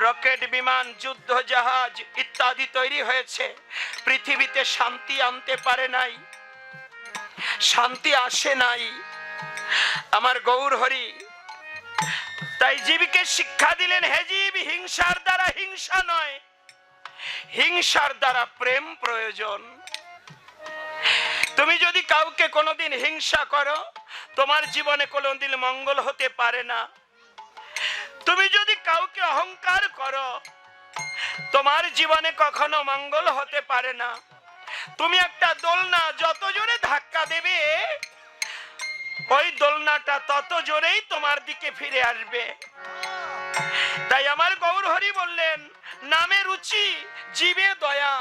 রকেট বিমান যুদ্ধ জাহাজ ইত্যাদি তৈরি হয়েছে, পৃথিবীতে শান্তি আনতে পারে নাই, শান্তি আসে নাই আমার গৌর হরি। তাই জীবকে শিক্ষা দিলেন, হে জীব, হিংসার দ্বারা হিংসা নয়, হিংসার দ্বারা প্রেম প্রয়োজন। তুমি যদি কাউকে কোনোদিন হিংসা করো, তোমার জীবনে কোনোদিন মঙ্গল হতে পারে না। তুমি যদি কাউকে অহংকার করো, তোমার জীবনে কখনো মঙ্গল হতে পারে না। তুমি একটা দোলনা যত জোরে ধাক্কা দেবে, ওই দোলনাটা তত জোরেই তোমার দিকে ফিরে আসবে। তাই আমার গৌর হরি বললেন, নামে রুচি জীবে দয়া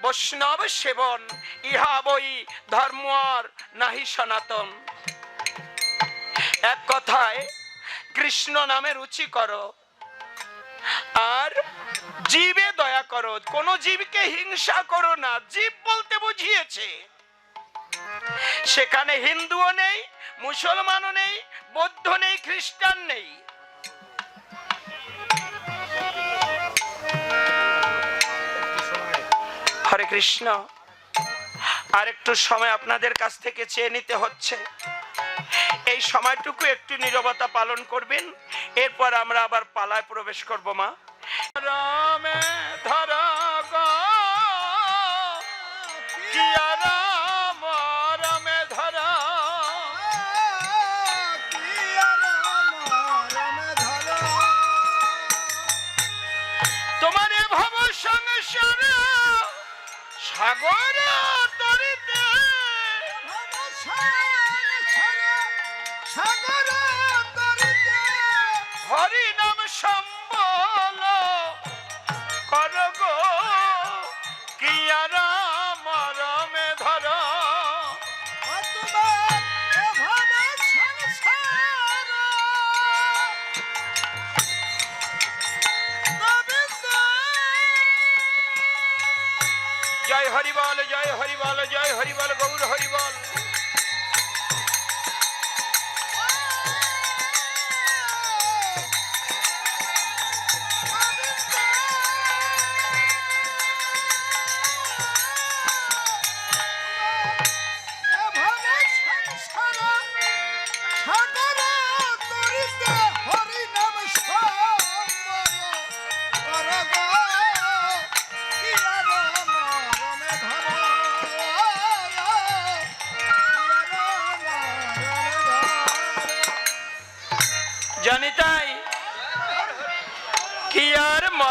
বৈষ্ণব সেবন, ইহা বই ধর্ম আর নাহি সনাতন। এক কথায় কৃষ্ণ নামে রুচি করো আর জীবে দয়া করো, কোন জীবকে হিংসা করো না। জীব বলতে বুঝিয়েছে সেখানে হিন্দুও নেই, মুসলমানও নেই, বৌদ্ধ নেই, খ্রিস্টান নেই। হরে কৃষ্ণ। আর একটু সময় আপনাদের কাছ থেকে চেয়ে নিতে হচ্ছে। এই সময়টুকু একটু নীরবতা পালন করবেন, এরপর আমরা আবার পালায় প্রবেশ করব। মা রামে ধরা গো কিয়া রাম রামে ধরা, তোমার এ ভব সংসার সাগর তরিতে হরি নাম সম্বল কর গো কিয়া রাম রামে ধর। জয় হরি বল, জয় হরি বল, জয় হরি বল, গৌর হরি বল।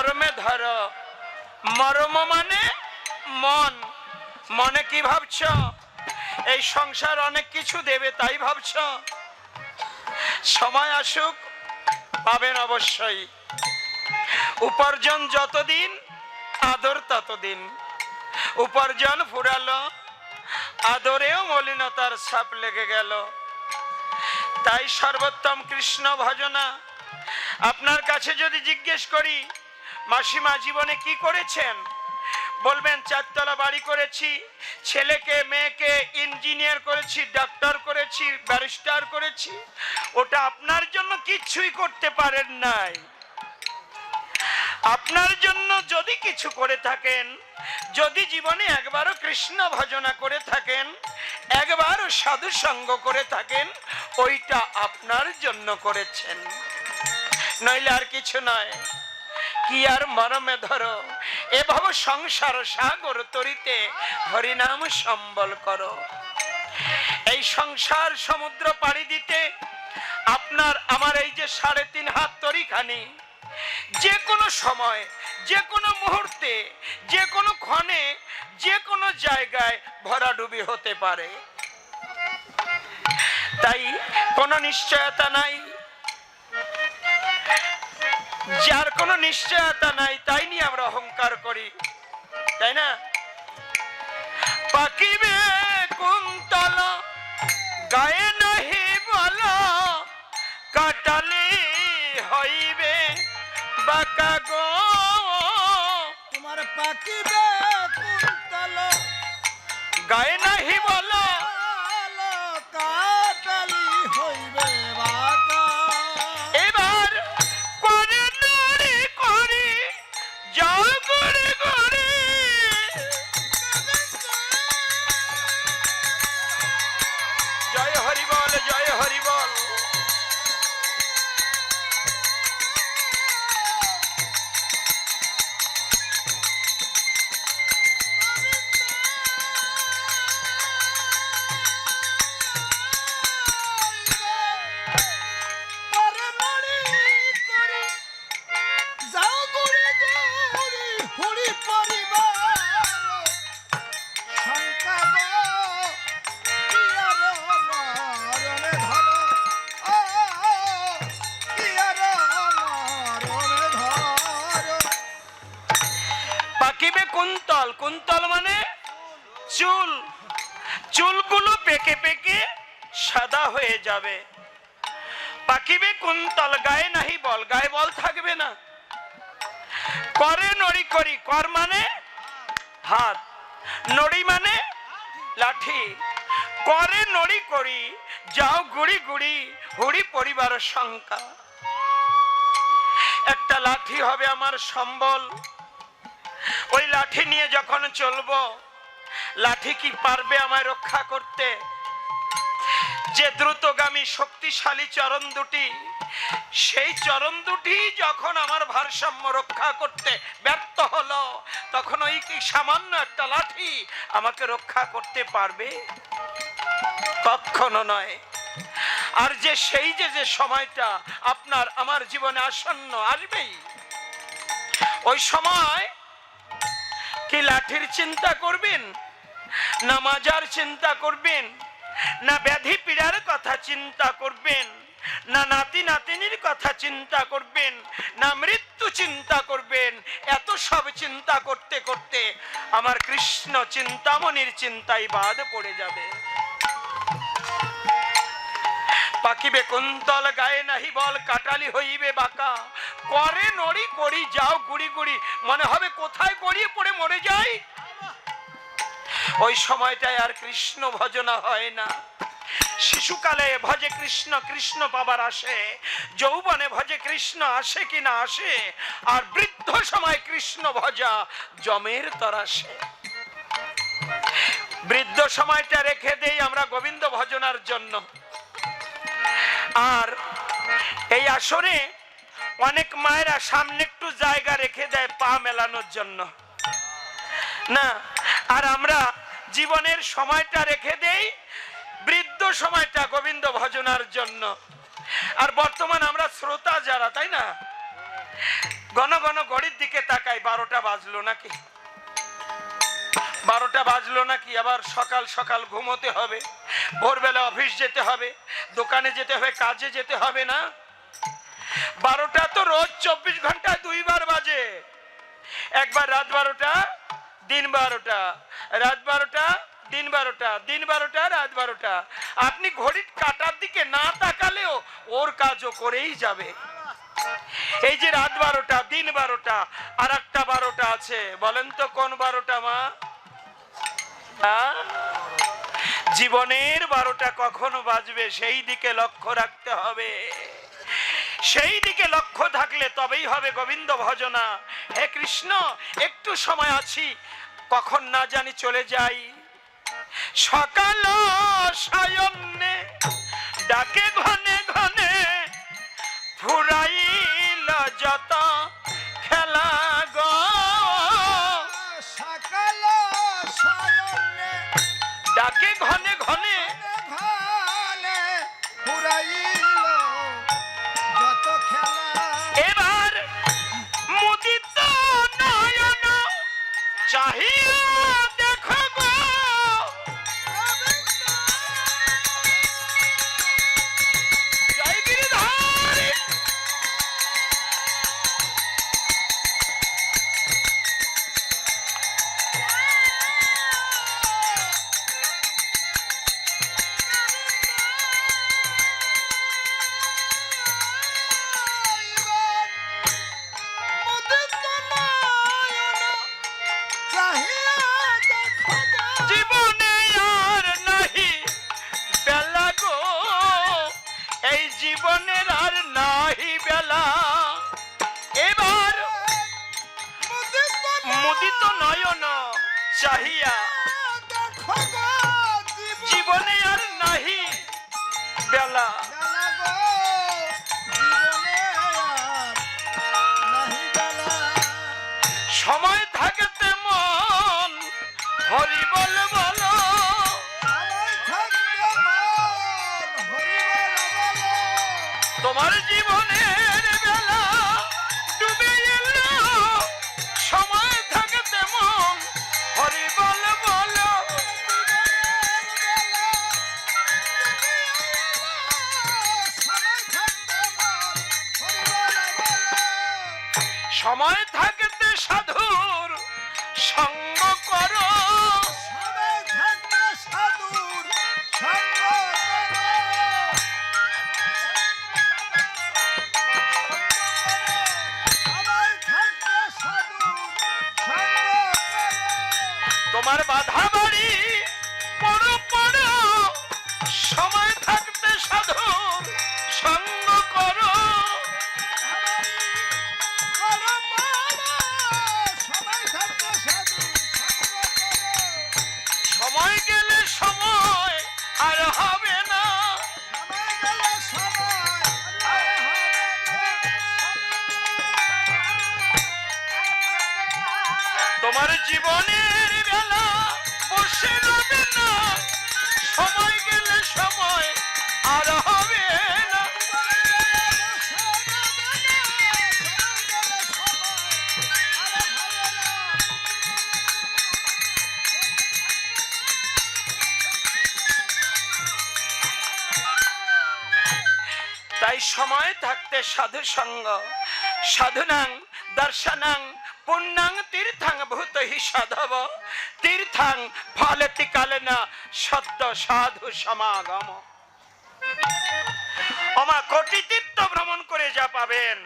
মরমে ধর। মরম মানে মন। মনে কি ভাবছ? এই সংসার অনেক কিছু দেবে তাই ভাবছ? সময় আসুক পাবেন অবশ্যই। উপার্জন যতদিন আদর ততদিন। উপার্জন ফুরালো, আদরেও মলিনতার ছাপ লেগে গেল। তাই সর্বোত্তম কৃষ্ণ ভজনা। আপনার কাছে যদি জিজ্ঞেস করি মাসিমা জীবনে কি করেছেন, বলবেন চারতলা বাড়ি করেছি, ছেলেকে মেয়েকে ইঞ্জিনিয়ার করেছি, ডাক্তার করেছি, ব্যারিস্টার করেছি। ওটা আপনার জন্য কিচ্ছুই করতে পারেন নাই। আপনার জন্য যদি কিছু করে থাকেন, যদি জীবনে একবারও কৃষ্ণ ভজনা করে থাকেন, একবারও সাধু সঙ্গ করে থাকেন, ওইটা আপনার জন্য করেছেন, নইলে আর কিছু নয়। কি আর মরমে ধরো, এভাব সংসার সাগর তরিতে হরিনাম সম্বল করো। এই সংসার সমুদ্র পাড়ি দিতে আপনার আমার এই যে 3.5 হাত তরিখানি, যে কোনো সময়, যে কোনো মুহূর্তে, যে কোনো ক্ষণে, যে কোনো জায়গায় ভরাডুবি হতে পারে। তাই কোনো নিশ্চয়তা নাই। যার কোনো নিশ্চয়তা নাই তাই নিয়ে আমরা অহংকার করি, তাই না? পাকিবে কুন্তল গায়ে নাহি বল, কাটালে হইবে বাঁকা গো। তোমার পাকিবে কুন্তল গায়ে নাহি বল, কাটালি হইবে বাঁকা। এবার করে নাড়ি করি যাও করে করে। জয় হরি বল, জয় হরি বল। পাকিবে কুন্তল, কুন্তল মানে চুল। চুলগুলো পেকে পেকে সাদা হয়ে যাবে। পাকিবে কুন্তল গায়ে নাহি বল, গায়ে বল থাকবে না। করে নড়ি করি, কর মানে হাত, নড়ি মানে লাঠি। করে নড়ি করি যাও গুড়ি গুড়ি, হুড়ি পরিবার শঙ্কা। একটা লাঠি হবে আমার সম্বল। ওই লাঠি নিয়ে যখন চলবো, লাঠি কি পারবে আমায় রক্ষা করতে? যে দ্রুতগামী শক্তিশালী চরণ দুটি, সেই চরণ দুটি যখন আমার ভারসাম্য রক্ষা করতে ব্যর্থ হলো, তখন ওই কি সামান্য একটা লাঠি আমাকে রক্ষা করতে পারবে? কখনো নয়। আর যে সেই যে সময়টা আপনার আমার জীবনে আসন্ন আসবেই, ওই সময় কি লাঠির চিন্তা করবেন, না মাজার চিন্তা করবেন, না ব্যাধি পীড়ার কথা চিন্তা করবেন, না নাতি নাতিনির কথা চিন্তা করবেন, না মৃত্যু চিন্তা করবেন? এত সব চিন্তা করতে করতে আমার কৃষ্ণ চিন্তামণির চিন্তায় বাদ পড়ে যাবে। পাকিবে কুন্তল গায়ে নাহি বল, কাটালি হইবে বাঁকা। করে নড়ি করি যাও গুড়ি গুড়ি, মনে হবে কোথায় গড়িয়ে পড়ে মরে যাই। ওই সময়টায় আর কৃষ্ণ ভজনা হয় না। শিশুকালে ভজে কৃষ্ণ, কৃষ্ণ পাবার আসে। যৌবনে ভজে কৃষ্ণ, আসে কি না আসে। আর বৃদ্ধ সময় কৃষ্ণ ভজা জমের তরাসে। বৃদ্ধ সময়টা রেখে দেই আমরা গোবিন্দ ভজনার জন্য। আর এই আসরে অনেক মায়েরা সামনে একটু জায়গা রেখে দেয় পা মেলানোর জন্য, না? আর আমরা জীবনের সময়টা রেখে দেই বৃদ্ধ সময়টা গোবিন্দ ভজনার জন্য। আর বর্তমান আমরা শ্রোতা যারা, তাই না, ঘন ঘন ঘড়ির দিকে তাকাই, 12টা বাজলো নাকি, 12টা বাজলো নাকি। আবার সকাল সকাল ঘুমোতে হবে, ভোরবেলা অফিস যেতে হবে, দোকানে যেতে হবে, কাজে যেতে হবে না। 12টা তো রোজ 24 ঘন্টায় 2 বার বাজে। একবার রাত 12টা, দিন 12টা, রাত 12টা, দিন 12টা, দিন 12টা, রাত 12টা। আপনি ঘড়ির কাঁটার দিকে না তাকালেও ওর কাজও করেই যাবে। এই যে রাত 12টা, দিন 12টা, আর একটা 12টা আছে, বলেন তো কোন 12টা মা? জীবনের 12টা কখন বাজবে সেই দিকে লক্ষ্য রাখতে হবে। সেই দিকে লক্ষ্য থাকলে তবেই হবে গোবিন্দ ভজনা। হে কৃষ্ণ, একটু সময় আছি, কখন না জানি চলে যাই। সকাল সায়ন্নে ডাকে ঘনে ঘনে, ফুরাইল যত খেলা গো। সকাল সায়নে ডাকে ঘনে ঘনে, ঘনে ফুরাইল যত খেলা। এবার মুদিত নয়ন চাহিয়া দেখো গো। জয় গিরিধারী। জীবনে আর নাহি বেলা গো, এই জীবনের আর নাহি বেলা। এবার মুদিত নয়ন চাহিয়া, জীবনে আর নাহি বেলা। সময় থাকতে মন হরি বল বলো, তোমার জীবনের বেলা ডুবে এলো। সময় থাকতে মন হরি বল বলো, সময় থাকতে সাধুর সঙ্গ করো। তোমার বাধা বাড়ি পড়ো পড়ো, সময় থাকতে সাধুর সঙ্গ করো। সময় গেলে সময় আর হবে না। তোমার জীবনের বেলা বসে রবে না, সময় গেলে সময় আর হবে না। তাই সময় থাকতে সাধু সঙ্গ, সাধুনাং দর্শনাং পুণ্যাং তীর্থাং ভূতহি সাধব, তীর্থাং ফলতি কালেনা সদ্য সাধু সমাগম। ওমা, কোটি তীর্থ ভ্রমণ করে যা পাবেন,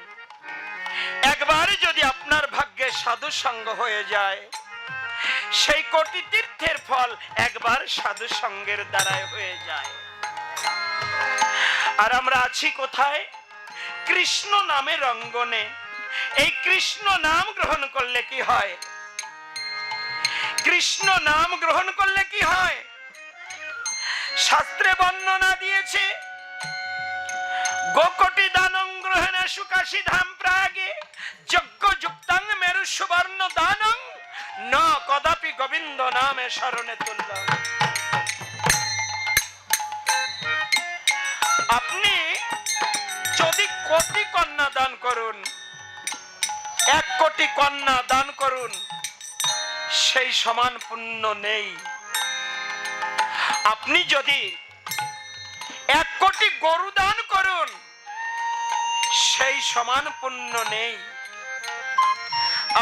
একবার যদি আপনার ভাগ্যে সাধু সঙ্গ হয়ে যায়, সেই কোটি তীর্থের ফল একবার সাধু সঙ্গের দ্বারাই হয়ে যায়। আর আমরা আছি কোথায়? কৃষ্ণ নামের অঙ্গনে। এই কৃষ্ণ নাম গ্রহণ করলে কি হয়? কৃষ্ণ নাম গ্রহণ করলে কি হয়? শাস্ত্রে বর্ণনা দিয়েছে, গোকোটি দানং গ্রহণে সুকাশী ধাম প্রাগে, যজ্ঞ যুক্তাং মেরু সুবর্ণ দানং, ন কদাপি গোবিন্দ নামে শরণে তুল্য। আপনি যদি কোটি কন্যা দান করুন, 1 কোটি কন্যা দান করুন, সেই সমান পুণ্য নেই। আপনি যদি 1 কোটি গরু দান করুন, সেই সমান পুণ্য নেই।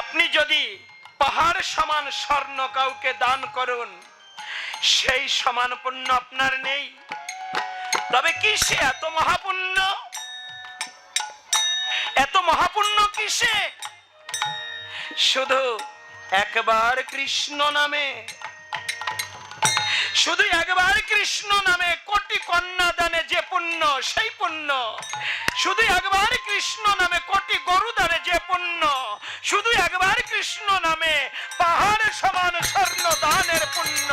আপনি যদি পাহাড় সমান স্বর্ণ কাউকে দান করুন, সেই সমান পুণ্য আপনার নেই। তবে কিসে এত মহাপুণ্য? এত মহাপুণ্য কিসে? শুধু একবার কৃষ্ণ নামে, শুধু একবার কৃষ্ণ নামে কোটি কন্যা দানে যে পুণ্য, সেই পুণ্য। শুধু একবার কৃষ্ণ নামে কোটি গরু দানে যে পুণ্য, শুধু একবার কৃষ্ণ নামে পাহাড় সমান স্বর্ণ দানের পুণ্য।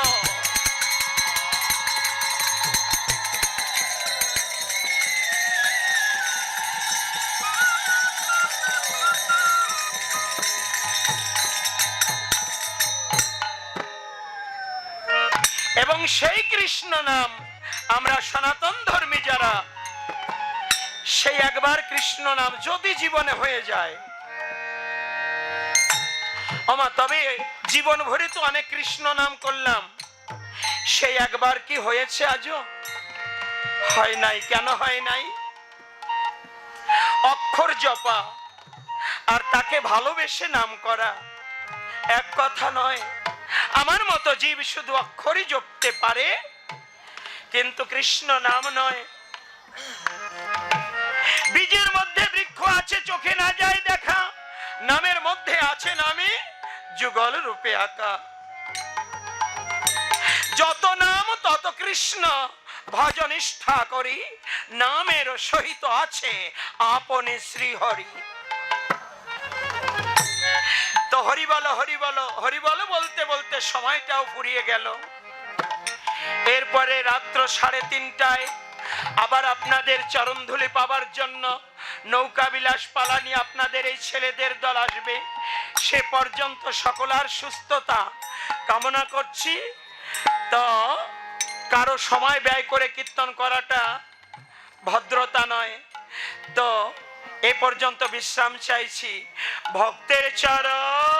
এবং সেই কৃষ্ণ নাম আমরা সনাতন ধর্মী যারা, সেই একবার কৃষ্ণ নাম যদি জীবনে হয়ে যায়, আমা তবে জীবন ভরে তো অনেক কৃষ্ণ নাম করলাম, সেই একবার কি হয়েছে? আজও হয় নাই। কেন হয় নাই? অক্ষর জপা আর তাকে ভালোবেসে নাম করা এক কথা নয়। আমার মতো জীব শুধু অক্ষরই জপতে পারে, কিন্তু কৃষ্ণ নাম নয়। বীজের মধ্যে বৃক্ষ আছে, চোখে না যায় দেখা, নামের মধ্যে আছে নামে যুগল রূপে আঁকা। যত নাম তত কৃষ্ণ, ভজনিষ্ঠা করি, নামের সহিত আছে আপনি শ্রী হরি। তো হরি বলো, হরি বলো, হরি বলো বলতে বলতে সময়টাও ফুরিয়ে গেল। এরপরে রাত্র 3:30টায় আবার আপনাদের চরণধুলি পাবার জন্য নৌকা বিলাস পালা নিয়ে আপনাদের এই ছেলেদের দল আসবে। সে পর্যন্ত সকলার সুস্থতা কামনা করছি। তো কারো সময় ব্যয় করে কীর্তন করাটা ভদ্রতা নয়। তো এ পর্যন্ত বিশ্রাম চাইছি। ভক্তের চরণ